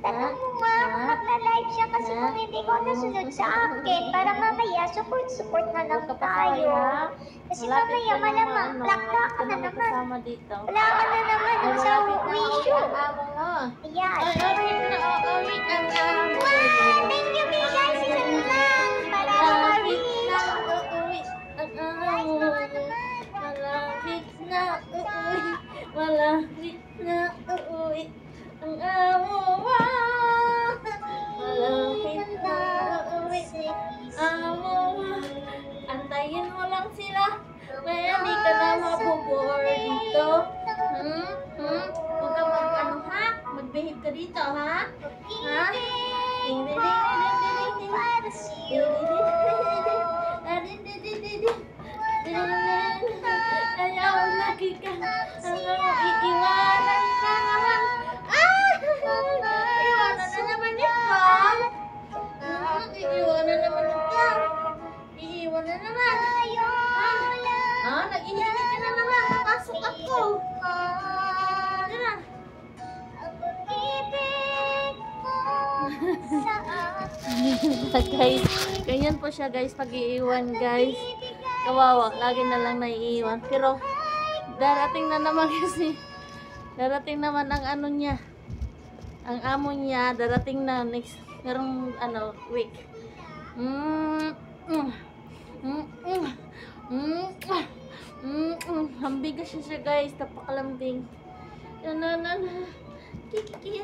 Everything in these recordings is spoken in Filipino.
Tanong mo nga kung magla-live siya kasi kung hindi ko nasunod sa akin, para mamaya support na lang tayo. Kasi mamaya malamang plak-plak ka na naman. Wala ka na naman sa wisyo. Ayan. Awit ang amo. Wow! Thank you, guys. Isa lang. Para ma-reach. Awit ang amo. Malapit na uuwi. Malapit na uuwi. Ang amo mo. Malapit na uuwi. Amo mo. Antayin mo lang sila. Kaya hindi ka na mabubor dito. Huwag ka mag-ano ha? Mag-behave ka dito ha? Ha? Ding ding ding ding ding ding ding. Ayaw lagi ka. Iiwanan na naman. Iiwanan na naman ikaw. Iiwanan naman ikaw. Iiwanan naman. Nag-ihingi ka na naman. Napasok ako. Guys, ganyan po siya guys pag iiwan guys. Kawawa, lagi na lang naiiwan. Pero darating na naman kasi darating naman ang ano niya. Ang amo niya darating na next merong week. Hambigas siya guys, tapakalambing. Kiki.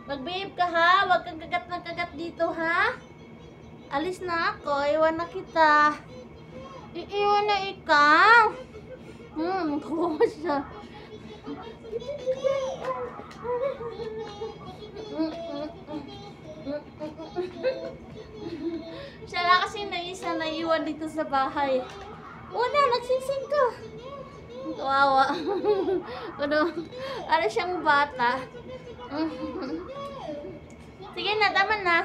Mag-behave ka ha, wag kang kagat ng kagat dito ha. Alis na ako, iwan na kita. Iiwan na ikaw. Kawawa siya. Siya lang kasi naisa na iwan dito sa bahay. Una, nagsising ka. Kawawa. Ano siyang bata. Sige na, tama na.